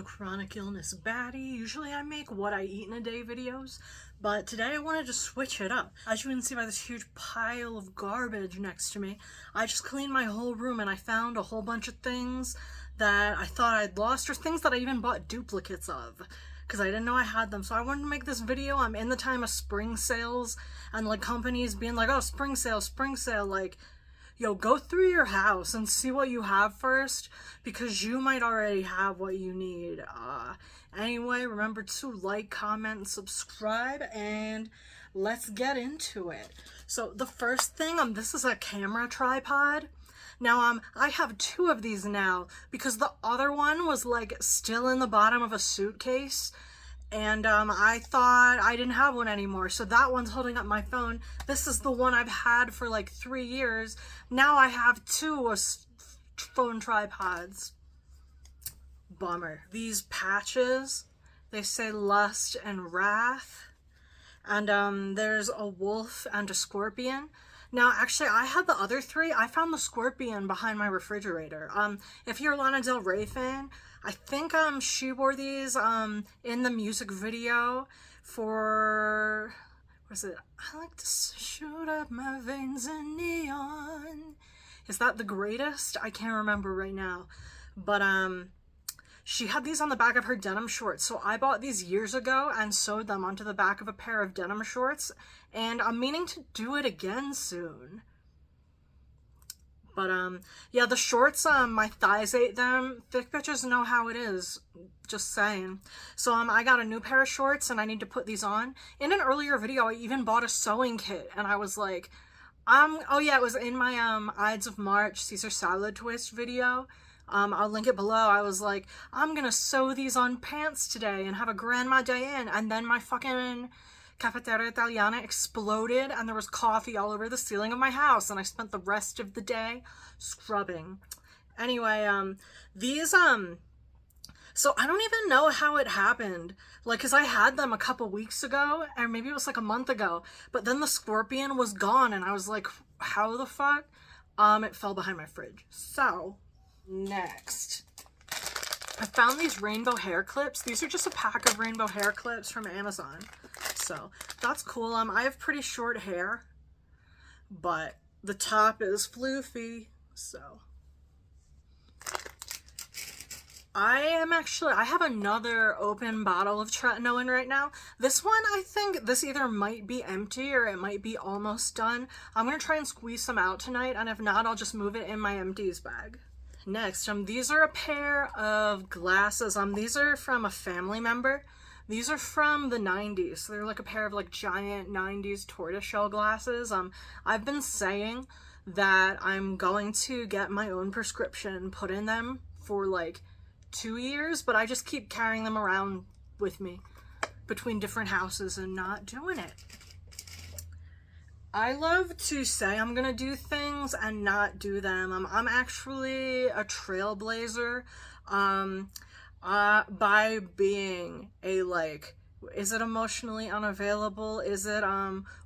the chronic illness baddie. Usually I make what I eat in a day videos, but today I wanted to switch it up. As you can see by this huge pile of garbage next to me, I just cleaned my whole room and I found a whole bunch of things that I thought I'd lost, or things that I even bought duplicates of because I didn't know I had them. So I wanted to make this video. I'm in the time of spring sales and like companies being like, oh, spring sale, like, yo, go through your house and see what you have first, because you might already have what you need. Anyway, remember to like, comment, and subscribe, and let's get into it. So the first thing, this is a camera tripod. Now, I have two of these now because the other one was like still in the bottom of a suitcase. And I thought I didn't have one anymore. So that one's holding up my phone. This is the one I've had for like 3 years. Now I have two phone tripods. Bummer. These patches, they say lust and wrath. And there's a wolf and a scorpion. Now, actually, I had the other three. I found the scorpion behind my refrigerator. If you're a Lana Del Rey fan, I think she wore these in the music video for, what is it? I like to shoot up my veins in neon. Is that The Greatest? I can't remember right now. But she had these on the back of her denim shorts. So I bought these years ago and sewed them onto the back of a pair of denim shorts. And I'm meaning to do it again soon. But, yeah, the shorts, my thighs ate them. Thick bitches know how it is. Just saying. So, I got a new pair of shorts and I need to put these on. In an earlier video, I even bought a sewing kit. And I was like, oh yeah, it was in my, Ides of March Caesar salad twist video. I'll link it below. I was like, I'm gonna sew these on pants today and have a grandma day in. And then my fucking Cafeteria Italiana exploded and there was coffee all over the ceiling of my house, and I spent the rest of the day scrubbing. Anyway, these, so I don't even know how it happened. Like, cause I had them a couple weeks ago, or maybe it was like a month ago, but then the scorpion was gone and I was like, how the fuck? It fell behind my fridge. So, next. I found these rainbow hair clips. These are just a pack of rainbow hair clips from Amazon. So that's cool. I have pretty short hair, but the top is floofy. So I have another open bottle of tretinoin right now. This one, I think this either might be empty or it might be almost done. I'm going to try and squeeze some out tonight, and if not, I'll just move it in my empties bag. Next, these are a pair of glasses. These are from a family member. These are from the 90s. So they're like a pair of like giant 90s tortoiseshell glasses. I've been saying that I'm going to get my own prescription put in them for like 2 years, but I just keep carrying them around with me between different houses and not doing it. I love to say I'm gonna do things and not do them. I'm actually a trailblazer by being a, like, is it emotionally unavailable? Is it,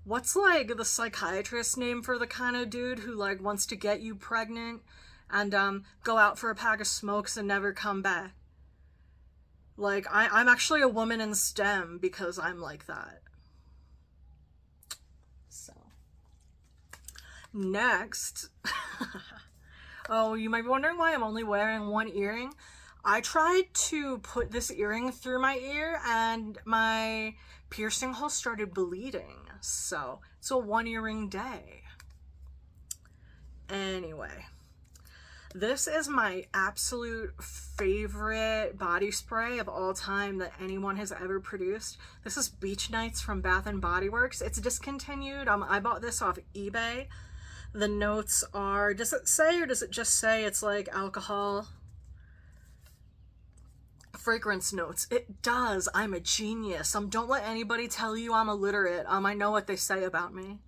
what's like the psychiatrist name for the kind of dude who like wants to get you pregnant and go out for a pack of smokes and never come back? Like, I'm actually a woman in STEM because I'm like that. Next, oh, you might be wondering why I'm only wearing one earring. I tried to put this earring through my ear and my piercing hole started bleeding. So it's a one earring day. Anyway, this is my absolute favorite body spray of all time that anyone has ever produced. This is Beach Nights from Bath & Body Works. It's discontinued. I bought this off eBay. The notes are, does it say, or does it just say it's like alcohol? Fragrance notes. It does. I'm a genius. Don't let anybody tell you I'm illiterate. I know what they say about me.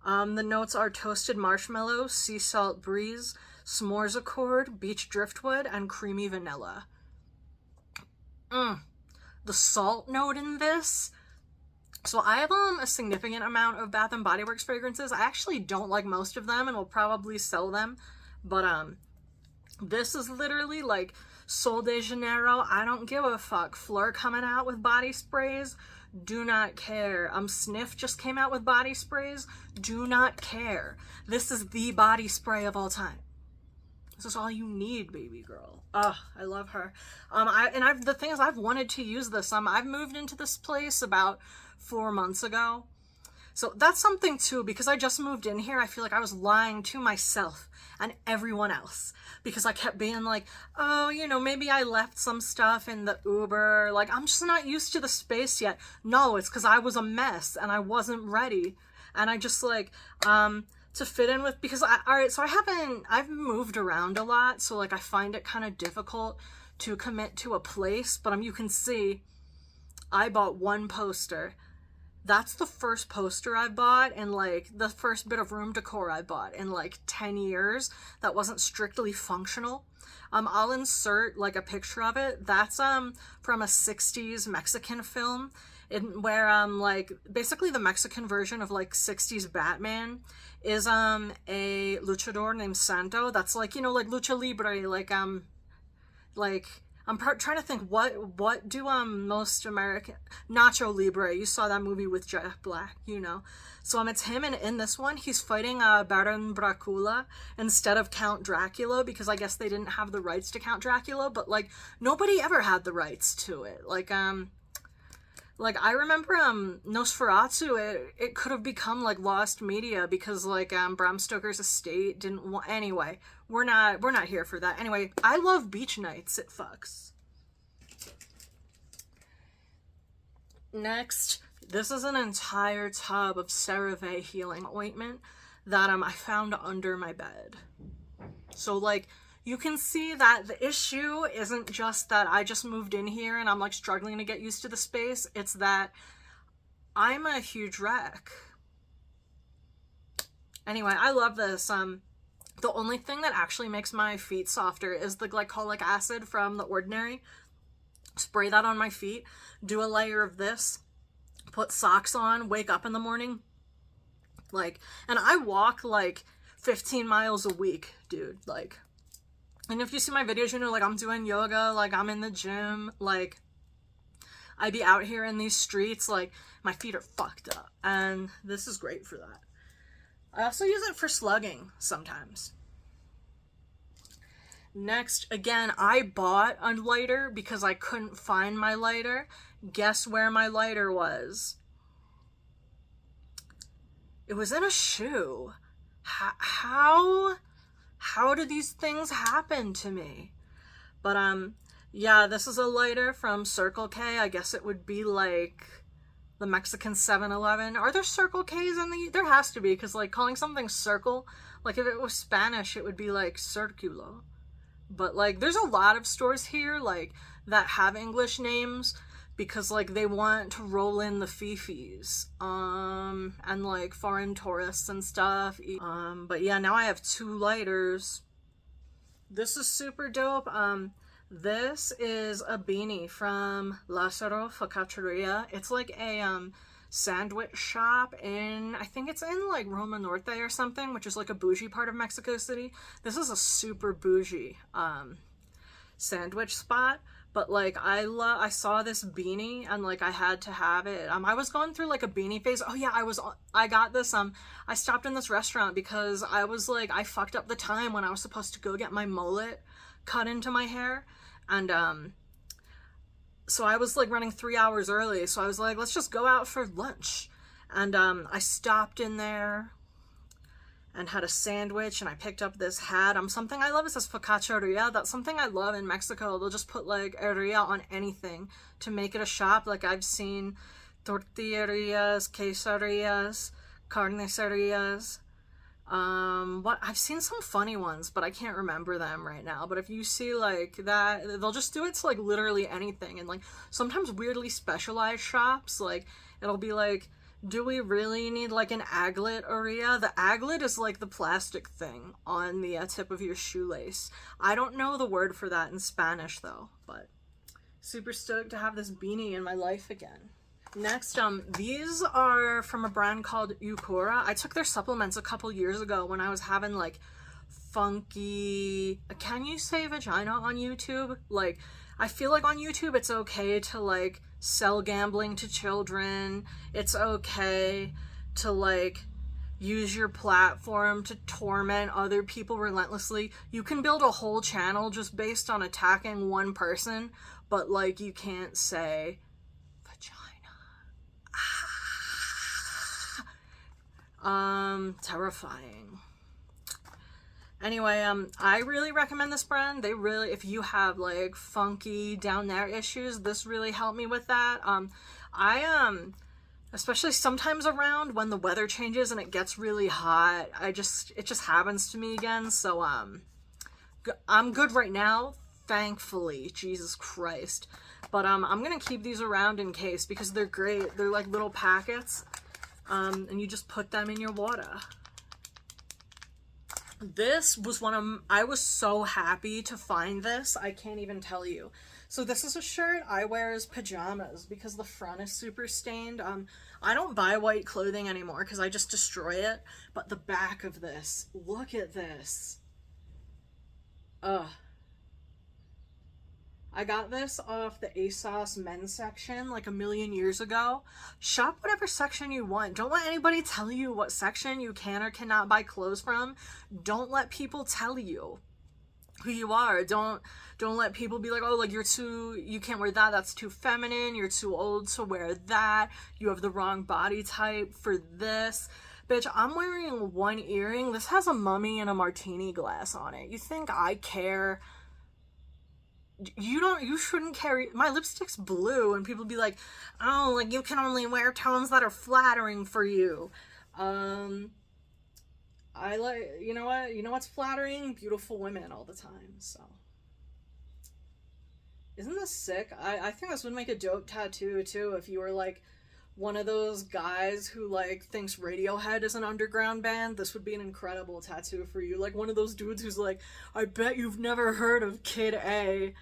The notes are toasted marshmallow, sea salt breeze, s'mores accord, beach driftwood, and creamy vanilla. The salt note in this. So I have a significant amount of Bath & Body Works fragrances. I actually don't like most of them and will probably sell them. But this is literally like Sol de Janeiro, I don't give a fuck. Fleur coming out with body sprays, do not care. Sniff just came out with body sprays, do not care. This is the body spray of all time. This is all you need, baby girl. Oh, I love her. The thing is, I've wanted to use this. I've moved into this place about 4 months ago. So that's something too, because I just moved in here. I feel like I was lying to myself and everyone else, because I kept being like, oh, you know, maybe I left some stuff in the Uber. Like, I'm just not used to the space yet. No, it's because I was a mess and I wasn't ready. And I just like, to fit in with, because I've moved around a lot. So like, I find it kind of difficult to commit to a place, but you can see I bought one poster. That's the first poster I bought, and like the first bit of room decor I bought in like 10 years that wasn't strictly functional. I'll insert like a picture of it. That's from a 60s Mexican film where like basically the Mexican version of like 60s Batman is a luchador named Santo. That's like, you know, like lucha libre, like I'm trying to think, what do most American, Nacho Libre, you saw that movie with Jack Black, you know. So it's him, and in this one he's fighting Baron Dracula instead of Count Dracula, because I guess they didn't have the rights to Count Dracula, but like nobody ever had the rights to it. Like I remember Nosferatu, it could have become like lost media because like Bram Stoker's estate didn't want. Anyway, we're not here for that. Anyway, I love beach nights. It fucks. Next, this is an entire tub of CeraVe healing ointment that I found under my bed. So like, you can see that the issue isn't just that I just moved in here and I'm like struggling to get used to the space. It's that I'm a huge wreck. Anyway, I love this. The only thing that actually makes my feet softer is the glycolic acid from The Ordinary. Spray that on my feet, do a layer of this, put socks on, wake up in the morning. Like, and I walk like 15 miles a week, dude. Like, and if you see my videos, you know, like I'm doing yoga, like I'm in the gym, like I be out here in these streets, like my feet are fucked up, and this is great for that. I also use it for slugging sometimes. Next, again, I bought a lighter because I couldn't find my lighter. Guess where my lighter was? It was in a shoe. How do these things happen to me? But yeah, this is a lighter from Circle K. I guess it would be like the Mexican 7-Eleven. Are there Circle K's in the... There has to be, because like calling something circle, like if it was Spanish, it would be like circulo. But like there's a lot of stores here like that have English names because like they want to roll in the fifis and like foreign tourists and stuff. But yeah, now I have 2 lighters. This is super dope. This is a beanie from Lázaro Focacceria. It's like a sandwich shop in, I think it's in like Roma Norte or something, which is like a bougie part of Mexico City. This is a super bougie sandwich spot, but like I saw this beanie and like I had to have it. I was going through like a beanie phase. Oh yeah, I got this I stopped in this restaurant because I was like, I fucked up the time when I was supposed to go get my mullet cut into my hair, and so I was like running 3 hours early, so I was like, let's just go out for lunch. And I stopped in there and had a sandwich, and I picked up this hat. Something I love is this focacceria. That's something I love in Mexico. They'll just put like eria on anything to make it a shop. Like I've seen tortillerias, quesadillas, carnicerias. I've seen some funny ones, but I can't remember them right now. But if you see like that, they'll just do it to like literally anything. And like sometimes weirdly specialized shops, like it'll be like, do we really need like an aglet area? The aglet is like the plastic thing on the tip of your shoelace. I don't know the word for that in Spanish though, but super stoked to have this beanie in my life again. Next, these are from a brand called Eucora. I took their supplements a couple years ago when I was having like funky, can you say vagina on YouTube? Like, I feel like on YouTube it's okay to like sell gambling to children. It's okay to like use your platform to torment other people relentlessly. You can build a whole channel just based on attacking one person, but like you can't say vagina. Terrifying. Anyway, I really recommend this brand. They really, if you have like funky down there issues, this really helped me with that. Especially sometimes around when the weather changes and it gets really hot, it just happens to me again. So, I'm good right now, thankfully, Jesus Christ. But, I'm gonna keep these around in case, because they're great. They're like little packets, and you just put them in your water. This was I was so happy to find this, I can't even tell you. So this is a shirt I wear as pajamas because the front is super stained. I don't buy white clothing anymore because I just destroy it. But the back of this, look at this. Ugh. I got this off the ASOS men's section like a million years ago. Shop whatever section you want. Don't let anybody tell you what section you can or cannot buy clothes from. Don't let people tell you who you are. Don't let people be like, oh, like you can't wear that, that's too feminine, you're too old to wear that, you have the wrong body type for this. Bitch, I'm wearing one earring. This has a mummy and a martini glass on it. You think I care? You shouldn't carry, my lipstick's blue, and people be like, oh, like you can only wear tones that are flattering for you. I like, you know what's flattering? Beautiful women all the time, so. Isn't this sick? I think this would make a dope tattoo too if you were like one of those guys who like thinks Radiohead is an underground band. This would be an incredible tattoo for you. Like one of those dudes who's like, I bet you've never heard of Kid A.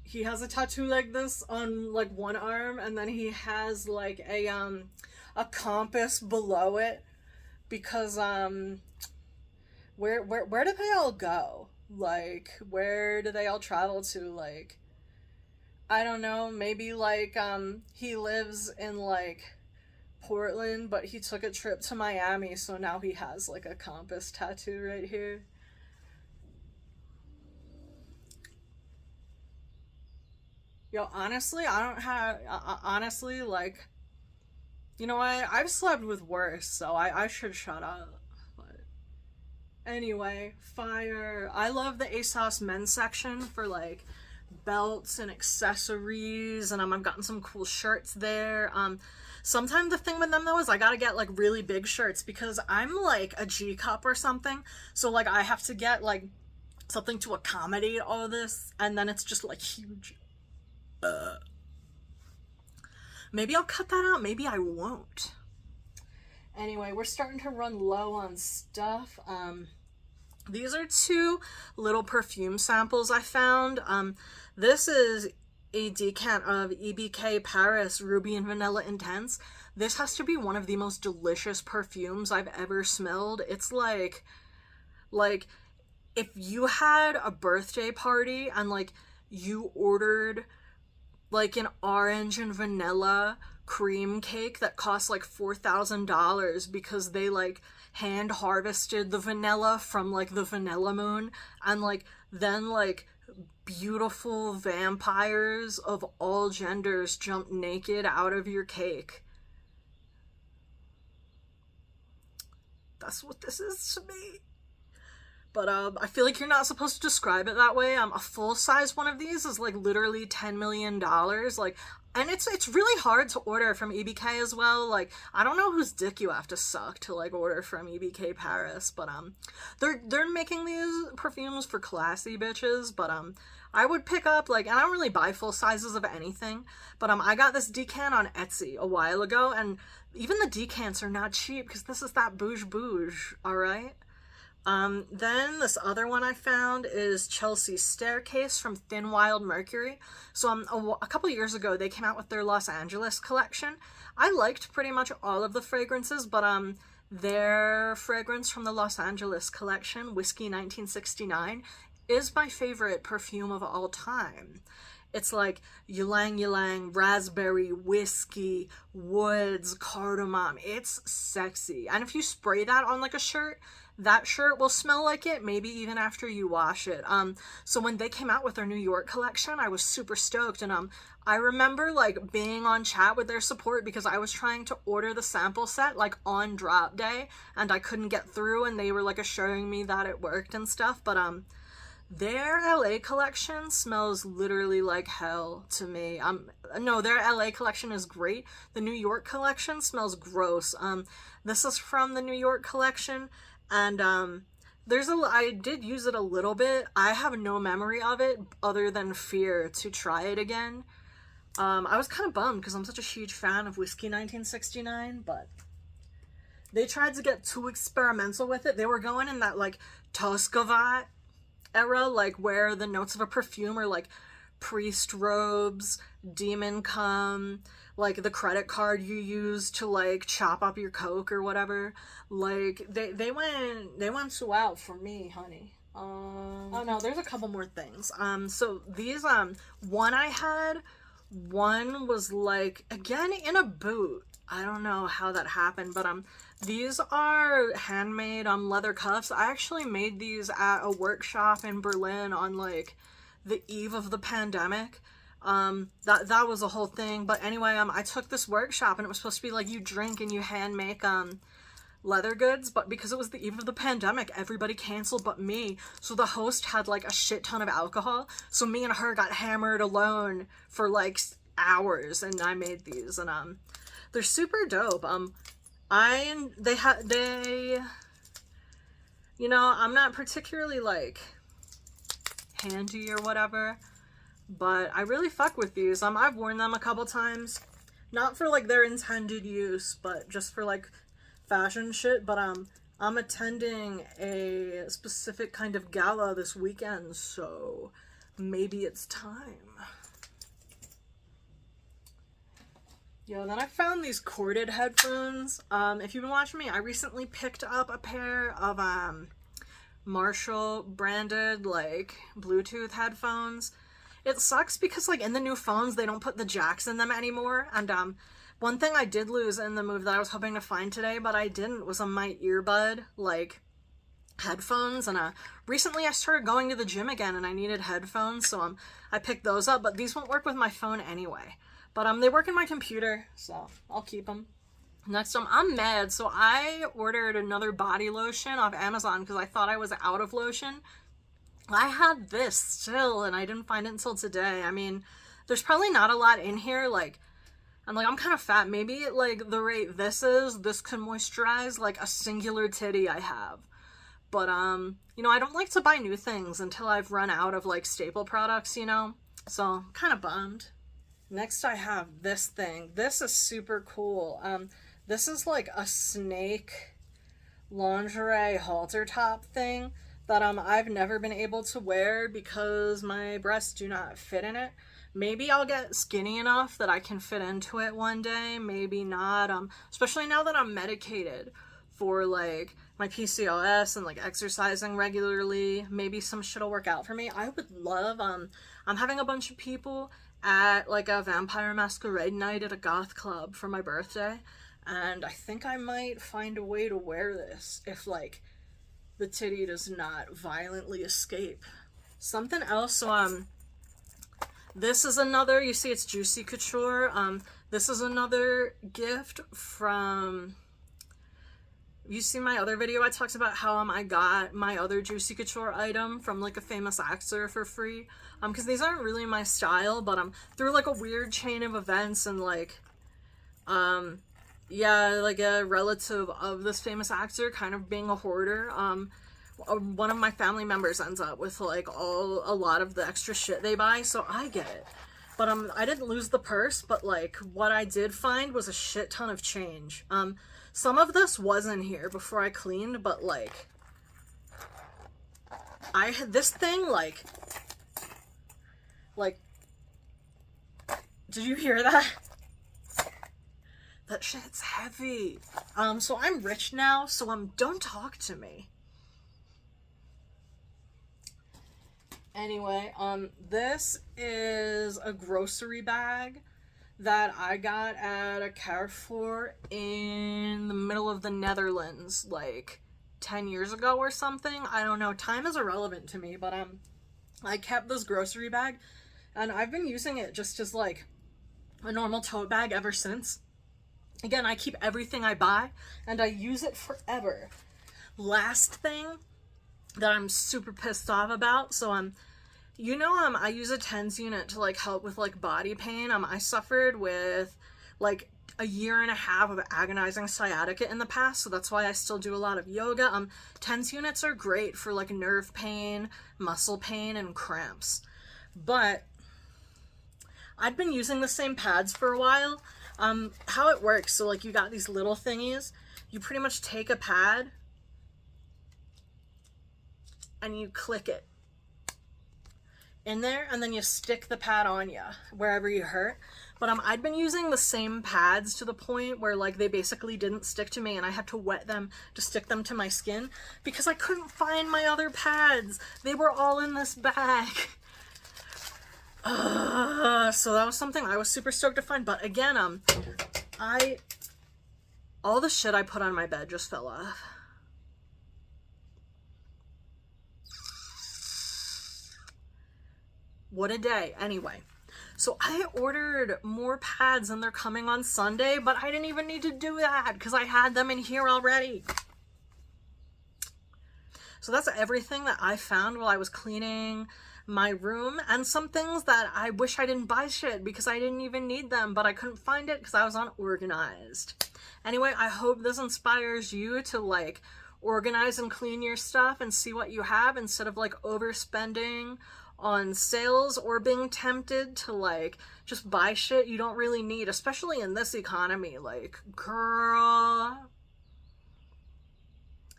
He has a tattoo like this on like one arm, and then he has like a compass below it because where do they all go? Like where do they all travel to? Like I don't know, maybe like he lives in like Portland, but he took a trip to Miami, so now he has like a compass tattoo right here. Yo, honestly, I don't have, honestly, like, you know what, I've slept with worse, so I should shut up, but anyway, fire. I love the ASOS men's section for, like, belts and accessories, and I've gotten some cool shirts there. Sometimes the thing with them, though, is I gotta get, like, really big shirts, because I'm, like, a G cup or something, so, like, I have to get, like, something to accommodate all this, and then it's just, like, huge. Maybe I'll cut that out, maybe I won't. Anyway, we're starting to run low on stuff. These are two little perfume samples I found. This is a decant of EBK Paris Ruby and Vanilla Intense. This has to be one of the most delicious perfumes I've ever smelled. It's like if you had a birthday party and like you ordered like an orange and vanilla cream cake that cost like $4,000 because they like hand harvested the vanilla from like the vanilla moon, and like then like beautiful vampires of all genders jump naked out of your cake. That's what this is to me. But I feel like you're not supposed to describe it that way. A full-size one of these is like literally $10 million. Like, and it's really hard to order from EBK as well. Like, I don't know whose dick you have to suck to like order from EBK Paris, but they're making these perfumes for classy bitches. But I would pick up like, and I don't really buy full sizes of anything, but I got this decant on Etsy a while ago, and even the decants are not cheap because this is that bouge, all right? Then this other one I found is Chelsea's Staircase from Thin Wild Mercury. So a couple years ago they came out with their Los Angeles collection. I liked pretty much all of the fragrances, but their fragrance from the Los Angeles collection, Whiskey 1969, is my favorite perfume of all time. It's like ylang ylang, raspberry, whiskey, woods, cardamom. It's sexy. And if you spray that on like a shirt, that shirt will smell like it, maybe even after you wash it. So when they came out with their New York collection, I was super stoked. And I remember like being on chat with their support because I was trying to order the sample set like on drop day and I couldn't get through, and they were like assuring me that it worked and stuff. But their LA collection smells literally like hell to me. No, their LA collection is great. The New York collection smells gross. This is from the New York collection, and I did use it a little bit. I have no memory of it other than fear to try it again. I was kind of bummed because I'm such a huge fan of Whiskey 1969, but they tried to get too experimental with it. They were going in that like Toscavat era, like where the notes of a perfume are like priest robes, demon cum, like the credit card you use to like chop up your coke or whatever. Like they went too out for me, honey. Oh no, there's a couple more things. So these one I had, one was like again in a boot. I don't know how that happened, but these are handmade leather cuffs. I actually made these at a workshop in Berlin on like the eve of the pandemic. That was a whole thing. But anyway, I took this workshop and it was supposed to be like you drink and you hand make leather goods, but because it was the eve of the pandemic, everybody canceled but me. So the host had like a shit ton of alcohol. So me and her got hammered alone for like hours, and I made these, and they're super dope. You know, I'm not particularly like handy or whatever, but I really fuck with these. I've worn them a couple times, not for like their intended use, but just for like fashion shit. But I'm attending a specific kind of gala this weekend, so maybe it's time. Yo, then I found these corded headphones. If you've been watching me, I recently picked up a pair of Marshall branded like Bluetooth headphones. It sucks because like in the new phones they don't put the jacks in them anymore, and one thing I did lose in the move that I was hoping to find today but I didn't was on my earbud like headphones. And recently I started going to the gym again and I needed headphones, so I picked those up, but these won't work with my phone anyway. But they work in my computer, so I'll keep them. Next, I'm mad, so I ordered another body lotion off Amazon because I thought I was out of lotion. I had this still, and I didn't find it until today. I mean, there's probably not a lot in here, like, and like, I'm kind of fat. Maybe, like, the rate this could moisturize, like, a singular titty I have. But, you know, I don't like to buy new things until I've run out of, like, staple products, you know? So, I'm kind of bummed. Next, I have this thing. This is super cool. This is like a snake lingerie halter top thing that I've never been able to wear because my breasts do not fit in it. Maybe I'll get skinny enough that I can fit into it one day. Maybe not. Especially now that I'm medicated for like my PCOS and like exercising regularly. Maybe some shit'll work out for me. I would love. I'm having a bunch of people at like a vampire masquerade night at a goth club for my birthday, and I think I might find a way to wear this if like the titty does not violently escape. Something else, so this is another, you see it's Juicy Couture. This is another gift from, you see my other video I talked about how I got my other Juicy Couture item from like a famous actor for free, because these aren't really my style, but through like a weird chain of events and like yeah, like a relative of this famous actor kind of being a hoarder, one of my family members ends up with like a lot of the extra shit they buy, so I get it. But I didn't lose the purse, but like what I did find was a shit ton of change. Some of this was in here before I cleaned, but like I had this thing, like, did you hear that? That shit's heavy. So I'm rich now, so don't talk to me. Anyway, this is a grocery bag that I got at a Carrefour in the middle of the Netherlands, like 10 years ago or something. I don't know. Time is irrelevant to me, but I kept this grocery bag, and I've been using it just as like a normal tote bag ever since. Again, I keep everything I buy, and I use it forever. Last thing that I'm super pissed off about, so I use a TENS unit to like help with like body pain. I suffered with like a year and a half of agonizing sciatica in the past, so that's why I still do a lot of yoga. TENS units are great for like nerve pain, muscle pain, and cramps. But I'd been using the same pads for a while. How it works, so like you got these little thingies, you pretty much take a pad and you click it in there, and then you stick the pad on you wherever you hurt. But I'd been using the same pads to the point where like they basically didn't stick to me, and I had to wet them to stick them to my skin because I couldn't find my other pads. They were all in this bag. So that was something I was super stoked to find. But again, all the shit I put on my bed just fell off. What a day. Anyway, so I ordered more pads and they're coming on Sunday, but I didn't even need to do that because I had them in here already. So that's everything that I found while I was cleaning my room, and some things that I wish I didn't buy shit because I didn't even need them, but I couldn't find it because I was unorganized. Anyway, I hope this inspires you to like organize and clean your stuff and see what you have instead of like overspending on sales or being tempted to like just buy shit you don't really need, especially in this economy. Like, girl.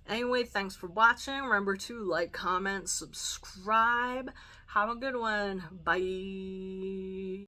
Anyway, thanks for watching. Remember to like, comment, subscribe. Have a good one. Bye.